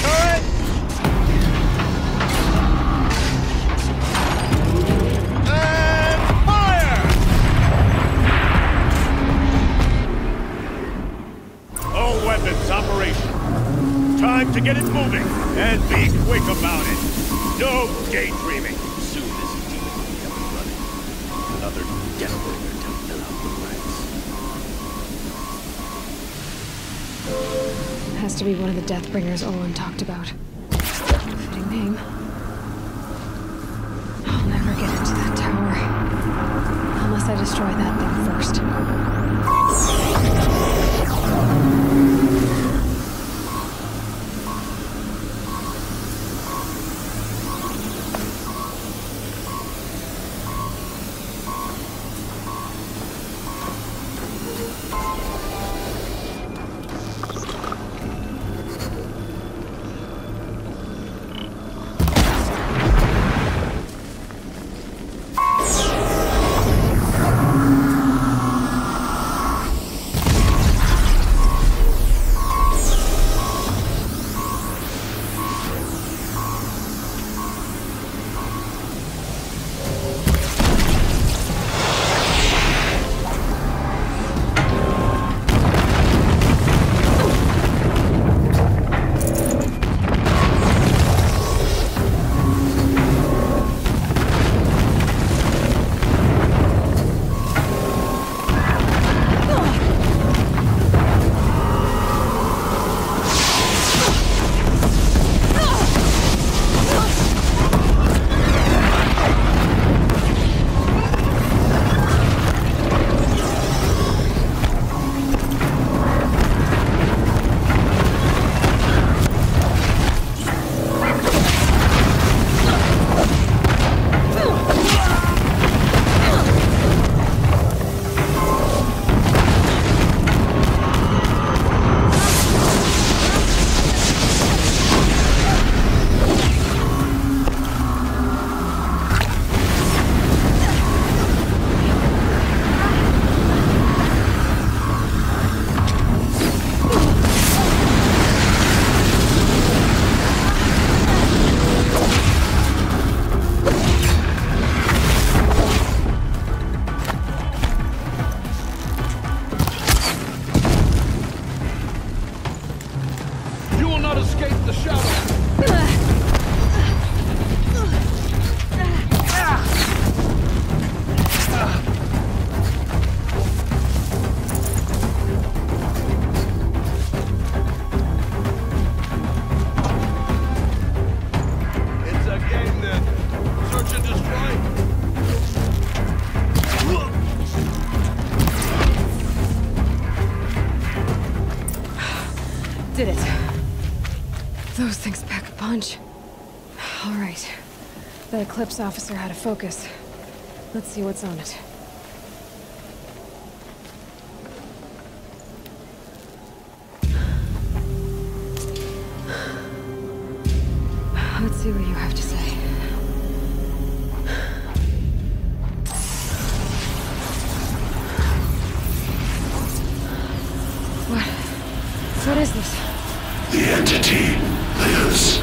turret! And fire! All weapons operational. Time to get it moving, and be quick about it. No daydreaming. Soon this demon will be up and running. Another deathbringer to fill out the ranks. Has to be one of the Deathbringers Olin talked about. Fitting name. I'll never get into that tower. Unless I destroy that thing first. Did it. Those things pack a punch. All right. That Eclipse officer had a focus. Let's see what's on it. Let's see what you have to say. What is this? The entity lives.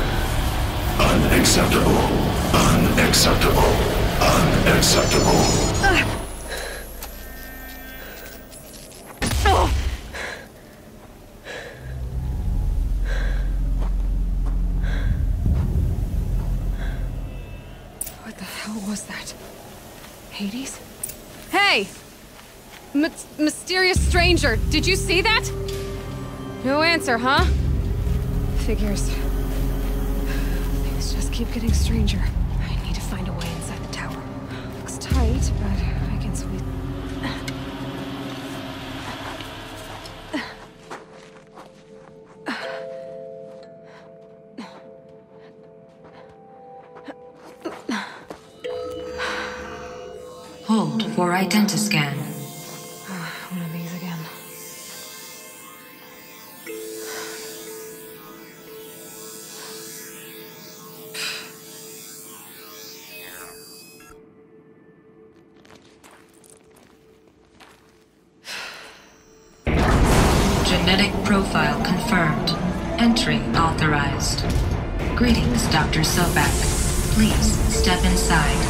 Unacceptable. Unacceptable. Unacceptable. What the hell was that? Hades? Hey! Mysterious stranger, did you see that? No answer, huh? Figures. Things just keep getting stranger. I need to find a way inside the tower. Looks tight, but I can squeeze. Hold for identiscan. One of these again. Genetic profile confirmed. Entry authorized. Greetings, Dr. Sobek. Please step inside.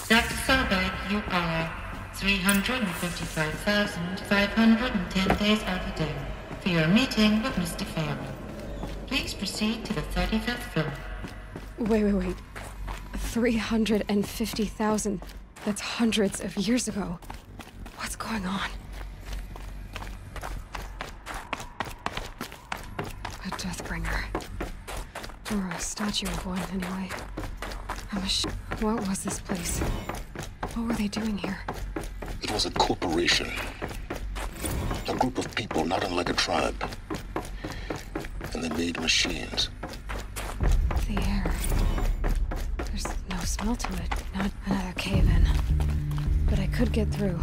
Dr. Sobek, you are 355,510 days overdue for your meeting with Mr. Fairman. Please proceed to the 35th floor. Wait. 350,000. That's hundreds of years ago. What's going on? A Deathbringer. Or a statue of one, anyway. What was this place? What were they doing here? It was a corporation. A group of people not unlike a tribe. And they made machines. The air. There's no smell to it. Not another cave-in. But I could get through.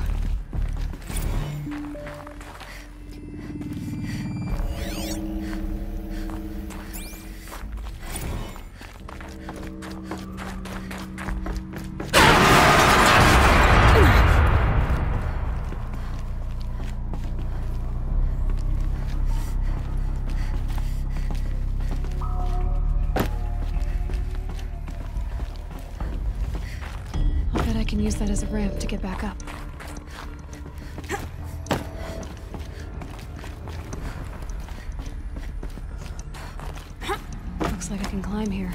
I can use that as a ramp to get back up. Looks like I can climb here.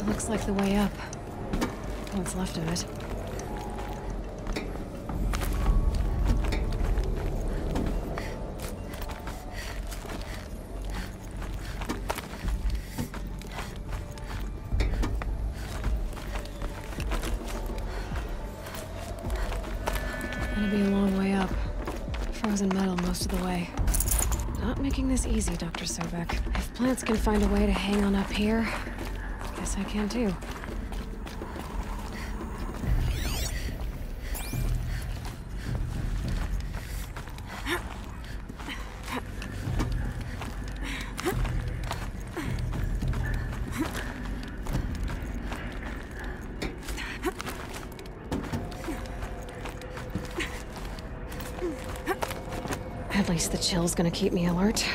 Looks like the way up. What's left of it. Gonna be a long way up. Frozen metal most of the way. Not making this easy, Dr. Sobek. If plants can find a way to hang on up here, guess I can too. At least the chill's gonna keep me alert.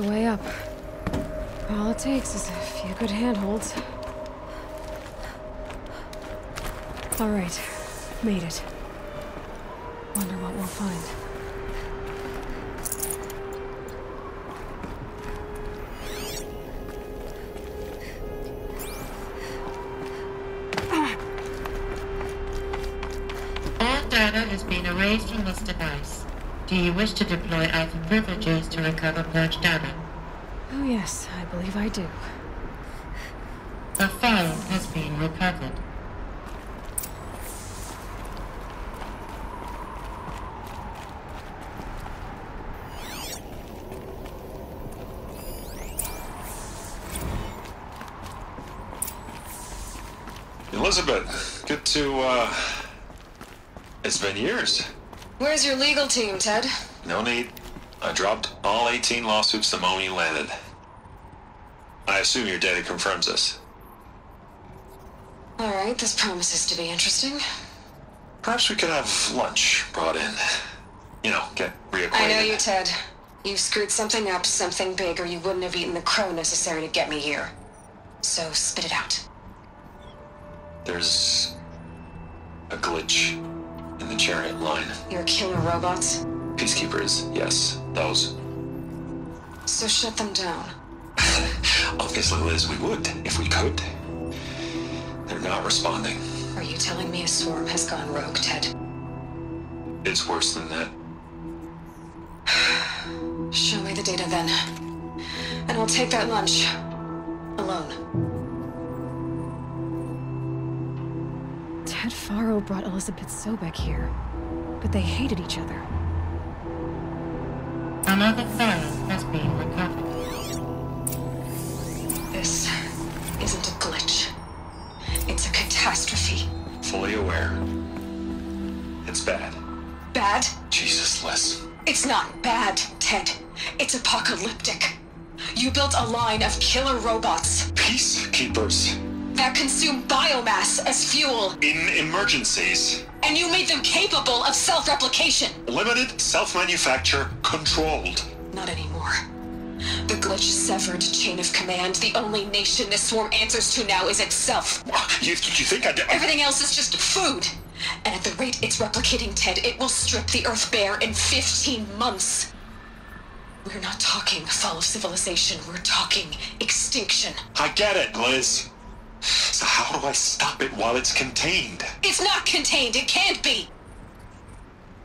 the way up. All it takes is a few good handholds. All right, made it. Wonder what we'll find. All data has been erased from this device. Do you wish to deploy either privileges to recover purged data? Oh yes, I believe I do. A file has been recovered. Elizabeth, good to, it's been years. Where's your legal team, Ted? No need. I dropped all 18 lawsuits the moment you landed. I assume your data confirms this. All right, this promises to be interesting. Perhaps we could have lunch brought in. You know, get reacquainted. I know you, Ted. You screwed something up, something big, or you wouldn't have eaten the crow necessary to get me here. So spit it out. There's a glitch in the chariot line. Your killer robots? Peacekeepers, yes, those. So shut them down. Obviously, Liz, we would, if we could. They're not responding. Are you telling me a swarm has gone rogue, Ted? It's worse than that. Show me the data then. And I'll take that lunch. Alone. Ted Faro brought Elizabeth Sobek here, but they hated each other. Another file has been recovered. This isn't a glitch. It's a catastrophe. Fully aware. It's bad. Bad? Jesus, Liz. It's not bad, Ted. It's apocalyptic. You built a line of killer robots Peacekeepers. that consume biomass as fuel, In emergencies. and you made them capable of self-replication. Limited, self-manufacture, controlled. Not anymore. The glitch severed chain of command. The only nation this swarm answers to now is itself. You think I did? Everything else is just food. And at the rate it's replicating, Ted, it will strip the Earth bare in 15 months. We're not talking fall of civilization. We're talking extinction. I get it, Liz. So how do I stop it while it's contained? It's not contained. It can't be.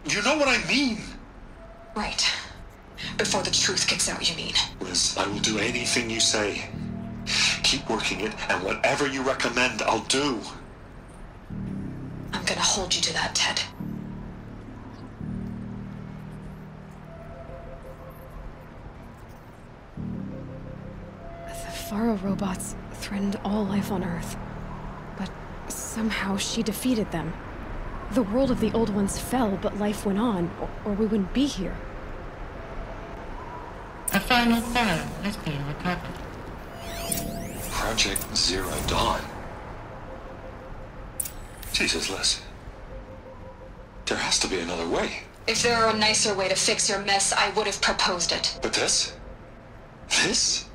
You know what I mean. Right. Before the truth gets out, you mean? Liz, I will do anything you say. Keep working it, and whatever you recommend, I'll do. I'm gonna hold you to that, Ted. The Faro robots threatened all life on Earth. But somehow she defeated them. The world of the old ones fell, but life went on, or we wouldn't be here. A final file has been recovered. Project Zero Dawn. Jesus, Liz. There has to be another way. If there were a nicer way to fix your mess, I would have proposed it. But this? This?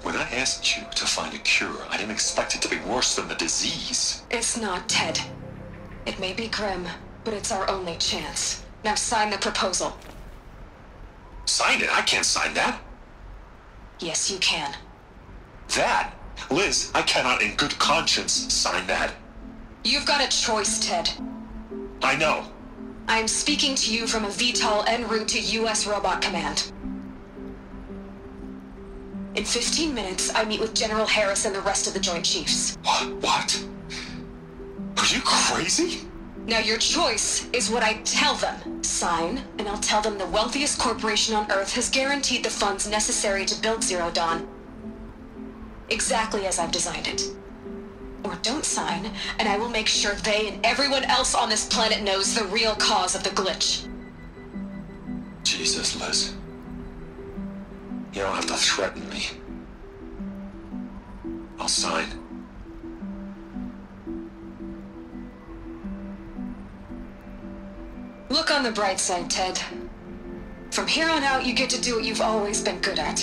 When I asked you to find a cure, I didn't expect it to be worse than the disease. It's not, Ted. It may be grim, but it's our only chance. Now sign the proposal. Sign it? I can't sign that. Yes, you can. That? Liz, I cannot in good conscience sign that. You've got a choice, Ted. I know. I am speaking to you from a VTOL en route to U.S. Robot Command. In 15 minutes, I meet with General Harris and the rest of the Joint Chiefs. What? Are you crazy? Now your choice is what I tell them. Sign, and I'll tell them the wealthiest corporation on Earth has guaranteed the funds necessary to build Zero Dawn. Exactly as I've designed it. Or don't sign, and I will make sure they and everyone else on this planet knows the real cause of the glitch. Jesus, Liz. You don't have to threaten me. I'll sign. Look on the bright side, Ted. From here on out, you get to do what you've always been good at.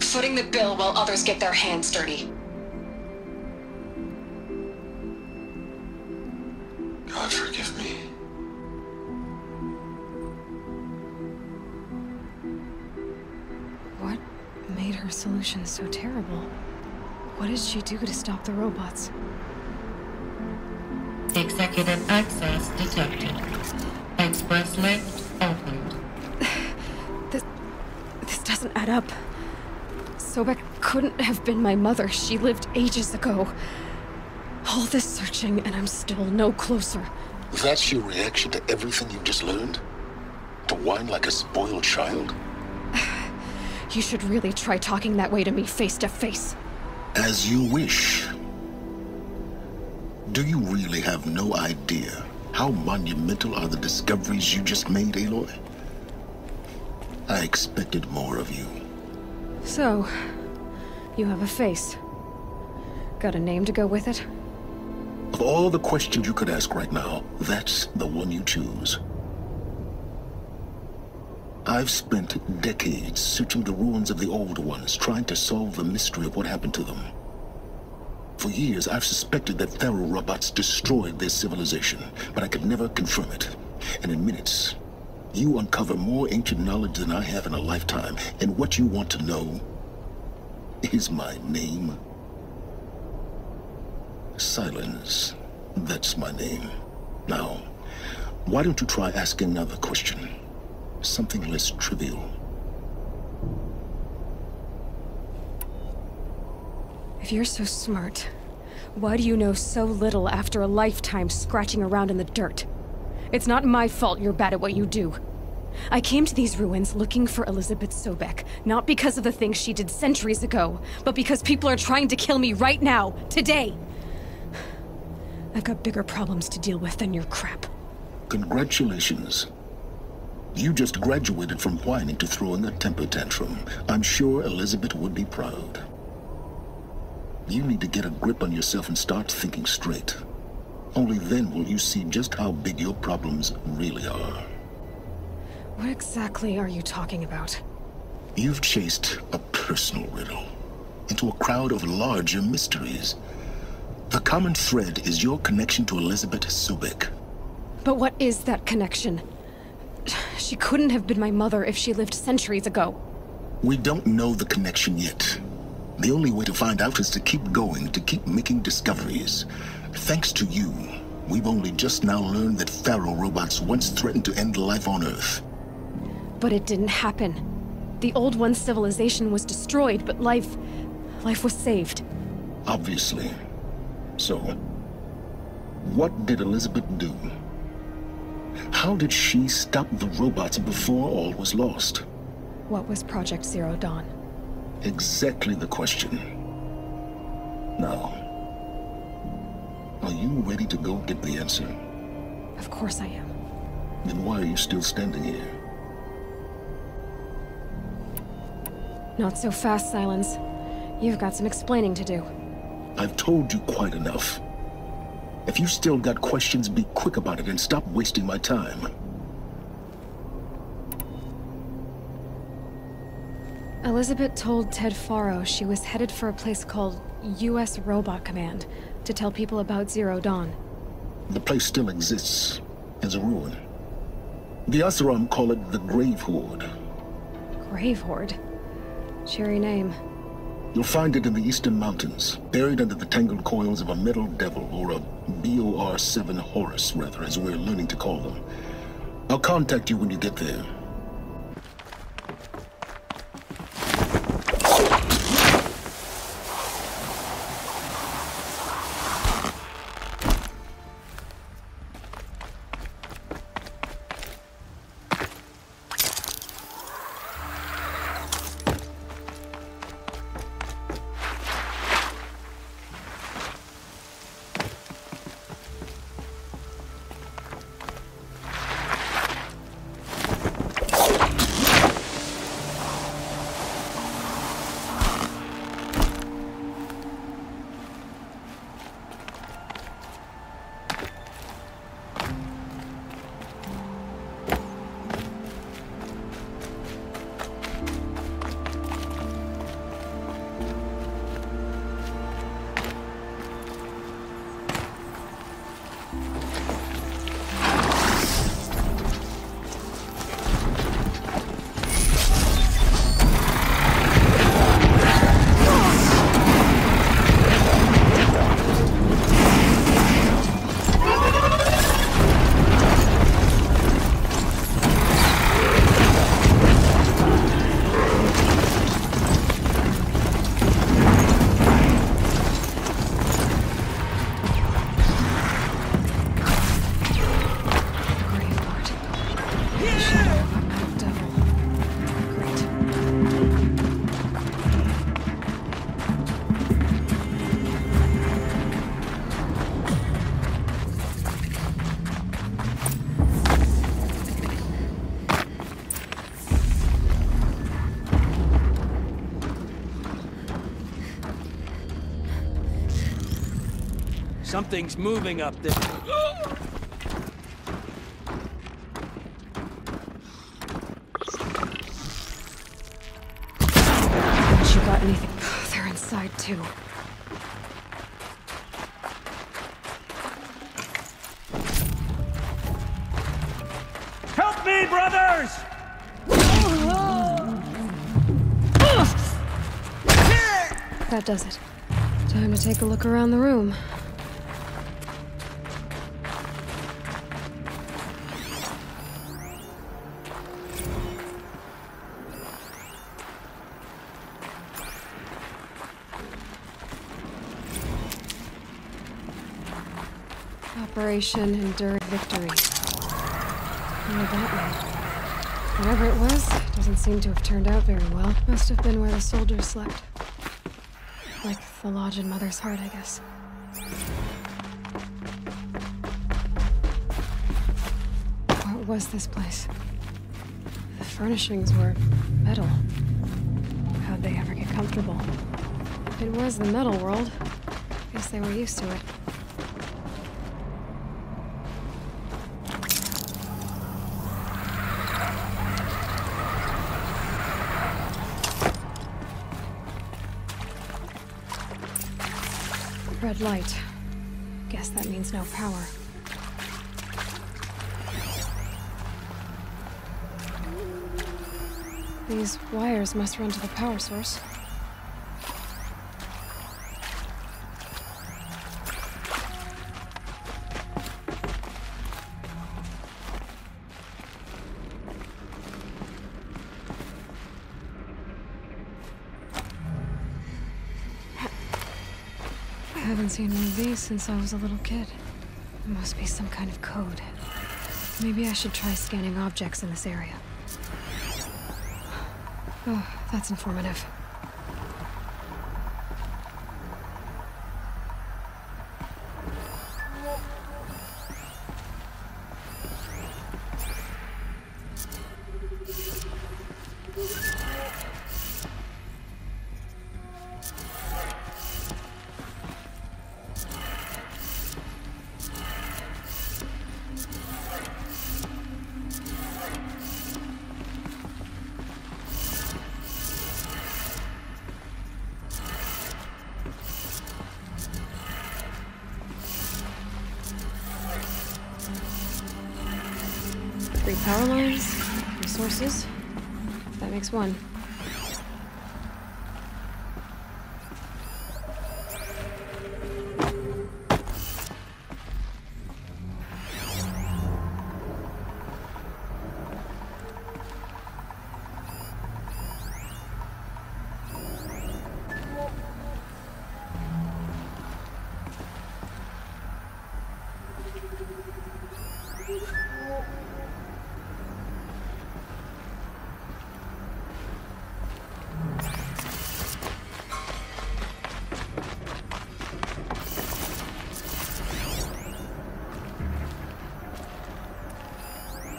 Footing the bill while others get their hands dirty. God forgive me. What made her solution so terrible? What did she do to stop the robots? Executive access detected. Express lift opened. This doesn't add up. Sobek couldn't have been my mother. She lived ages ago. All this searching, and I'm still no closer. That's your reaction to everything you've just learned? To whine like a spoiled child? You should really try talking that way to me face to face. As you wish. Do you really have no idea how monumental are the discoveries you just made, Aloy? I expected more of you. So, you have a face. Got a name to go with it? Of all the questions you could ask right now, that's the one you choose. I've spent decades searching the ruins of the old ones, trying to solve the mystery of what happened to them. For years, I've suspected that Pharaoh robots destroyed their civilization, but I could never confirm it. And in minutes, you uncover more ancient knowledge than I have in a lifetime, and what you want to know is my name. Silence. That's my name. Now, why don't you try asking another question? Something less trivial. If you're so smart, why do you know so little after a lifetime scratching around in the dirt? It's not my fault you're bad at what you do. I came to these ruins looking for Elizabeth Sobek, not because of the things she did centuries ago, but because people are trying to kill me right now, today. I've got bigger problems to deal with than your crap. Congratulations. You just graduated from whining to throwing a temper tantrum. I'm sure Elizabeth would be proud. You need to get a grip on yourself and start thinking straight. Only then will you see just how big your problems really are. What exactly are you talking about? You've chased a personal riddle into a crowd of larger mysteries. The common thread is your connection to Elizabeth Sobek. But what is that connection? She couldn't have been my mother if she lived centuries ago. We don't know the connection yet. The only way to find out is to keep going, to keep making discoveries. Thanks to you, we've only just now learned that Pharaoh robots once threatened to end life on Earth. But it didn't happen. The Old One's civilization was destroyed, but life was saved. Obviously. So, what did Elizabeth do? How did she stop the robots before all was lost? What was Project Zero Dawn? Exactly the question. Now, are you ready to go get the answer? Of course I am. Then why are you still standing here? Not so fast, Silence. You've got some explaining to do. I've told you quite enough. If you still got questions, be quick about it and stop wasting my time. Elizabeth told Ted Faro she was headed for a place called U.S. Robot Command to tell people about Zero Dawn. The place still exists as a ruin. The Oseram call it the Grave Horde. Grave Horde? Cheery name. You'll find it in the Eastern Mountains, buried under the tangled coils of a metal devil, or a BOR-7 Horus, rather, as we're learning to call them. I'll contact you when you get there. Something's moving up there. You got anything? They're inside too. Help me, brothers! That does it. Time to take a look around the room. Operation Endured Victory. What did that mean? Whatever it was, doesn't seem to have turned out very well. Must have been where the soldiers slept. Like the lodge in Mother's Heart, I guess. What was this place? The furnishings were metal. How'd they ever get comfortable? If it was the metal world, I guess they were used to it. Red light. Guess that means no power. These wires must run to the power source. I haven't seen one of these since I was a little kid. There must be some kind of code. Maybe I should try scanning objects in this area. Oh, that's informative. Three power lines, three sources. That makes one.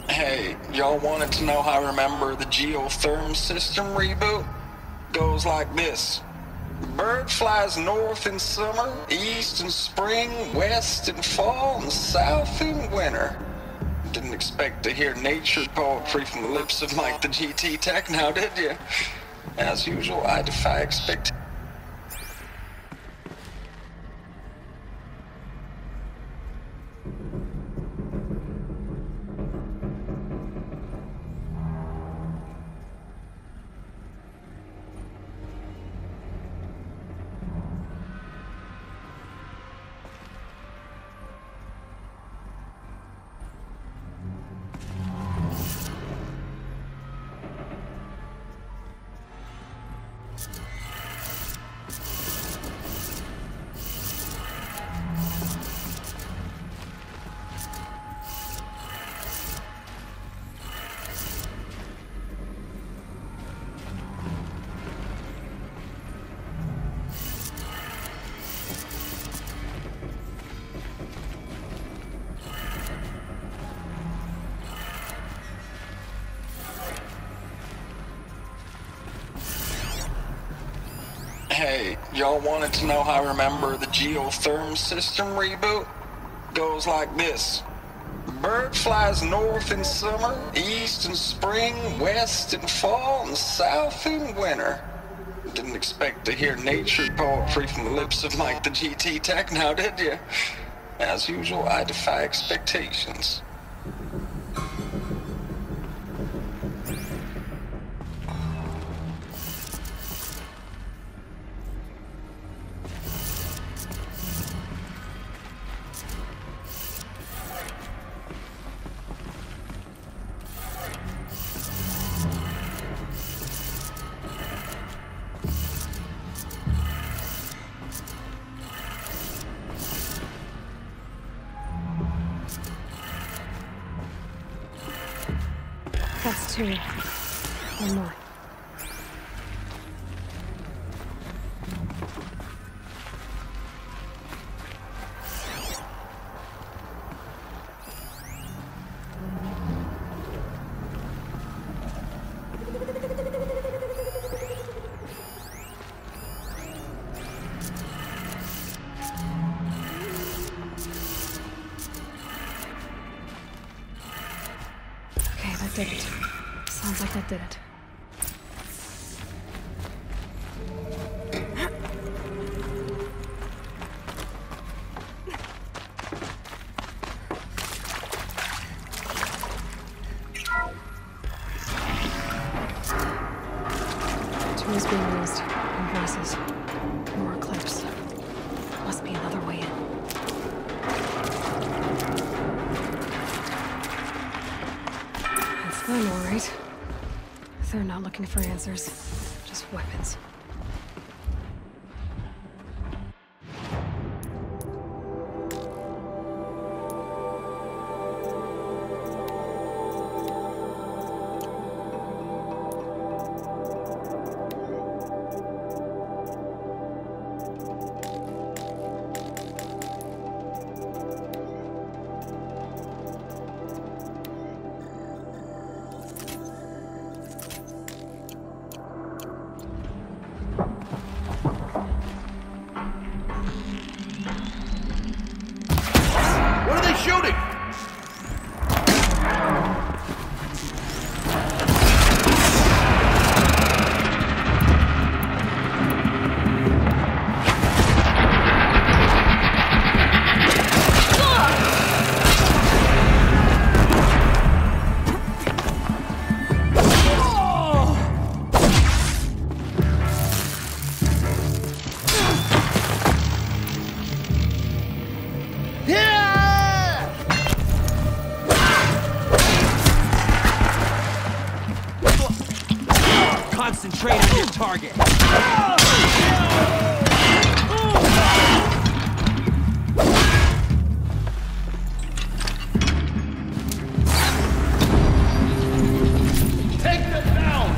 Hey, y'all wanted to know how I remember the geotherm system reboot? Goes like this. Bird flies north in summer, east in spring, west in fall, and south in winter. Didn't expect to hear nature poetry from the lips of Mike the GT Tech now, did you? As usual, I defy expectation. Hey, y'all wanted to know how I remember the geotherm system reboot? Goes like this. Bird flies north in summer, east in spring, west in fall, and south in winter. Didn't expect to hear nature poetry from the lips of Mike the GT Tech now, did you? As usual, I defy expectations. That's 2. One more. Okay, that did it. Sounds like that did it. Tools being used. And voices. More clips. Must be another way in. That's them, all right. They're not looking for answers, just weapons. Shooting! Concentrate on your target. Take them down!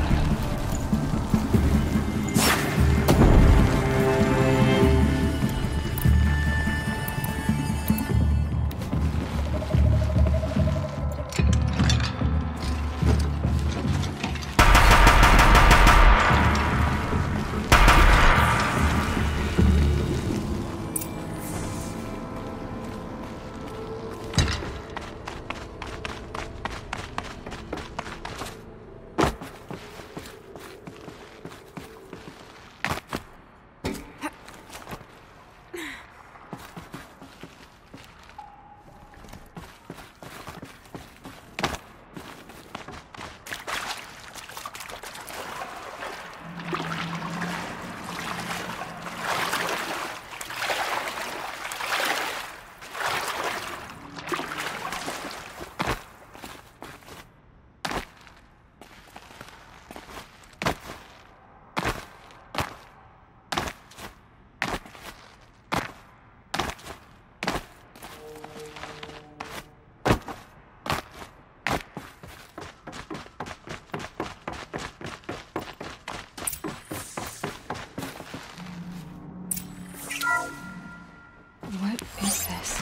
What is this?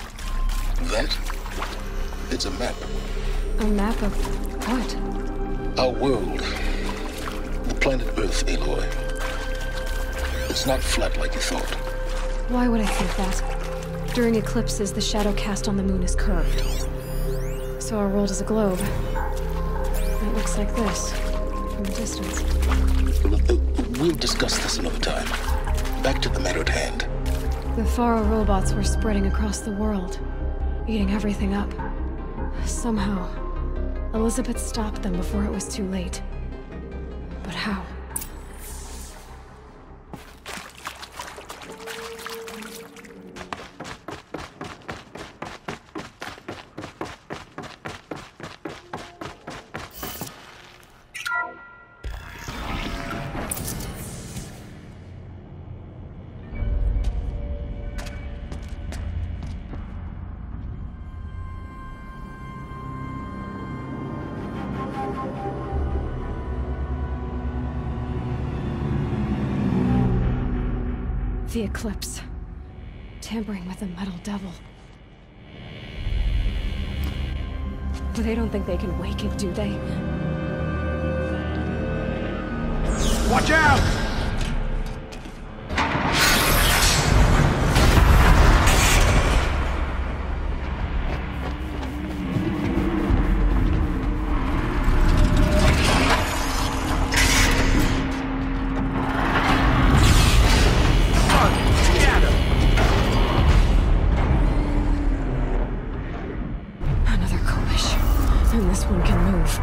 That? It's a map. A map of what? Our world. The planet Earth, Aloy. It's not flat like you thought. Why would I think that? During eclipses, the shadow cast on the moon is curved. So our world is a globe. It looks like this, from a distance. We'll discuss this another time. Back to the matter at hand. The Faro robots were spreading across the world, eating everything up. Somehow, Elizabeth stopped them before it was too late. But how? The eclipse. Tampering with the metal devil. But they don't think they can wake it, do they? Watch out! And this one can move.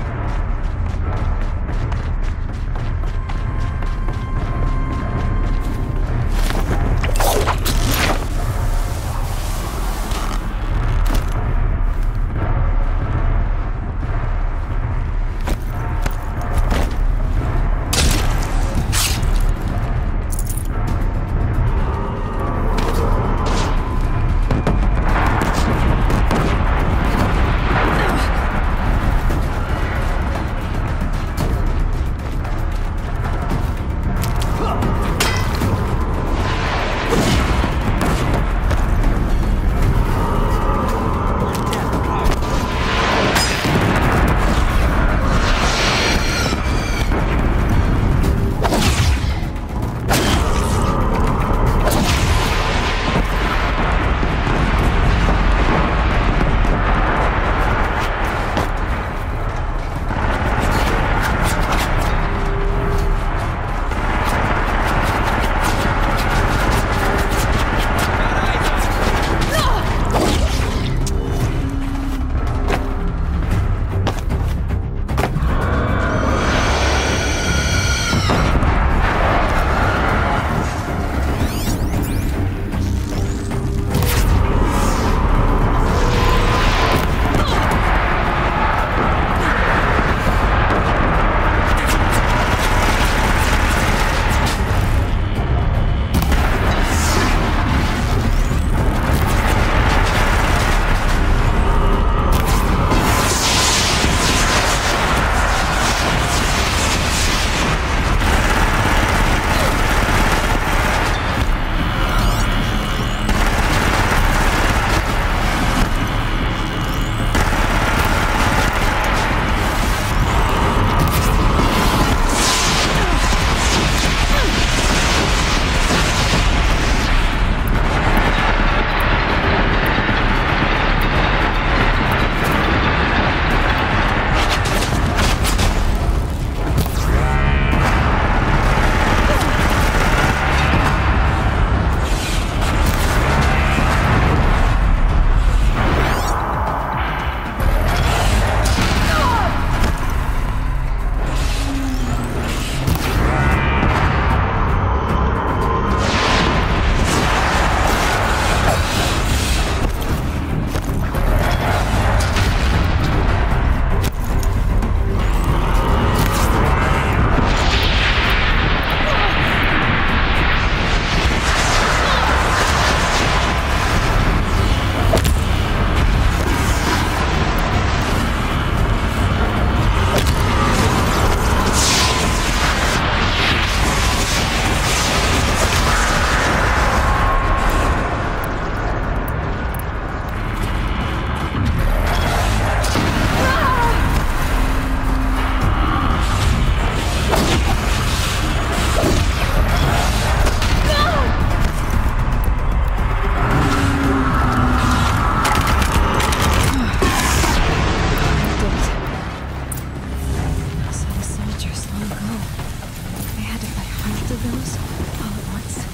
shadows all at once.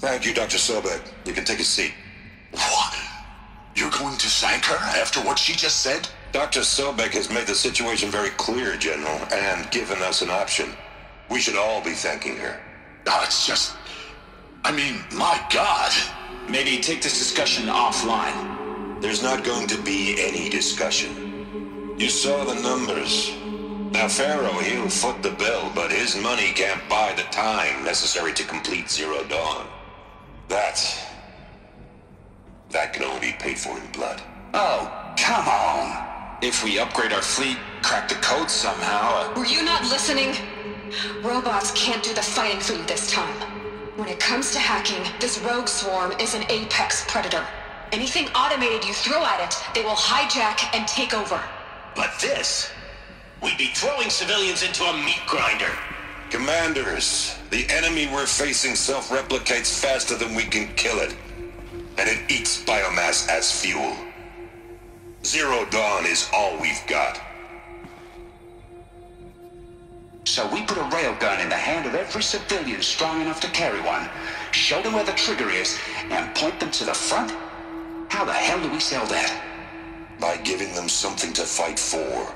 Thank you, Dr. Sobek. You can take a seat. What? You're going to thank her after what she just said? Dr. Sobek has made the situation very clear, General, and given us an option. We should all be thanking her. Oh, it's just... I mean, my God. Maybe take this discussion offline. There's not going to be any discussion. You saw the numbers. Now, Pharaoh, he'll foot the bill, but his money can't buy the time necessary to complete Zero Dawn. That can only be paid for in blood. Oh, come on. If we upgrade our fleet, crack the code somehow... Were you not listening? Robots can't do the fighting for you this time. When it comes to hacking, this rogue swarm is an apex predator. Anything automated you throw at it, they will hijack and take over. But this... we'd be throwing civilians into a meat grinder. Commanders, the enemy we're facing self-replicates faster than we can kill it. And it eats biomass as fuel. Zero Dawn is all we've got. So we put a railgun in the hand of every civilian strong enough to carry one, show them where the trigger is, and point them to the front? How the hell do we sell that? By giving them something to fight for.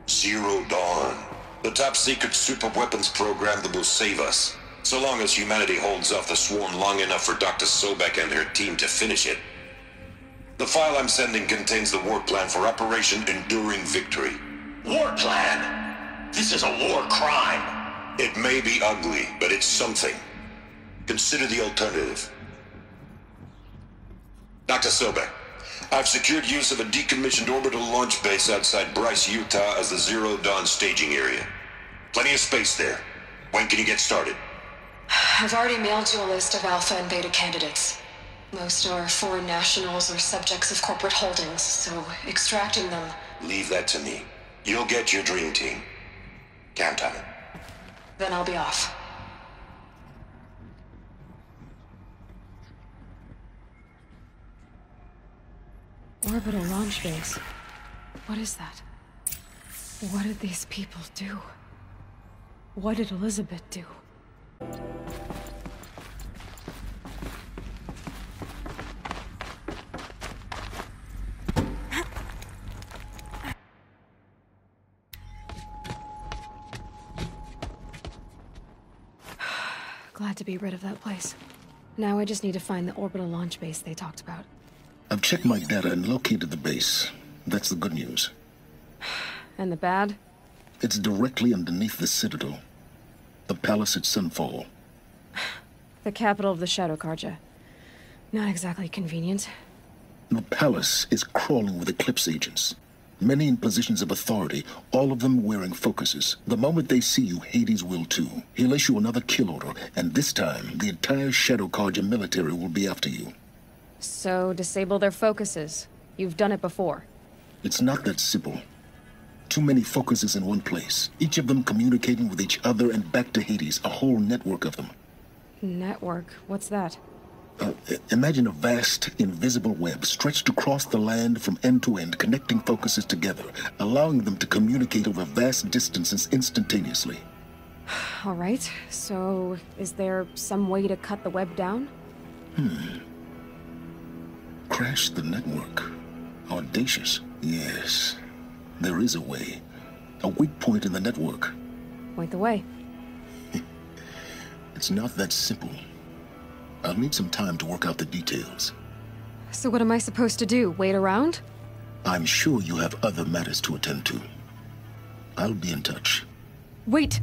Zero Dawn. The top-secret super-weapons program that will save us. So long as humanity holds off the swarm long enough for Dr. Sobek and her team to finish it. The file I'm sending contains the war plan for Operation Enduring Victory. War plan? This is a war crime. It may be ugly, but it's something. Consider the alternative. Dr. Sobek, I've secured use of a decommissioned orbital launch base outside Bryce, Utah as the Zero Dawn staging area. Plenty of space there. When can you get started? I've already mailed you a list of Alpha and Beta candidates. Most are foreign nationals or subjects of corporate holdings, so extracting them... Leave that to me. You'll get your dream team. Count on it. Then I'll be off. Orbital launch base. What is that? What did these people do? What did Elizabeth do? Glad to be rid of that place. Now I just need to find the orbital launch base they talked about. I've checked my data and located the base. That's the good news. And the bad? It's directly underneath the Citadel. The palace at Sunfall. The capital of the Shadow Carja. Not exactly convenient. The palace is crawling with Eclipse agents. Many in positions of authority, all of them wearing focuses. The moment they see you, Hades will too. He'll issue another kill order, and this time, the entire Shadow Carja military will be after you. So, disable their focuses. You've done it before. It's not that simple. Too many focuses in one place, each of them communicating with each other and back to Hades, a whole network of them. Network? What's that? Imagine a vast, invisible web stretched across the land from end to end, connecting focuses together, allowing them to communicate over vast distances instantaneously. All right, so is there some way to cut the web down? Crash the network. Audacious. Yes, there is a way. A weak point in the network. Point the way. It's not that simple. I'll need some time to work out the details. So what am I supposed to do? Wait around? I'm sure you have other matters to attend to. I'll be in touch. Wait!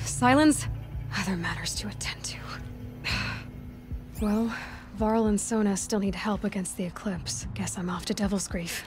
Silence? Other matters to attend to. Well, Varl and Sona still need help against the Eclipse. Guess I'm off to Devil's Grief.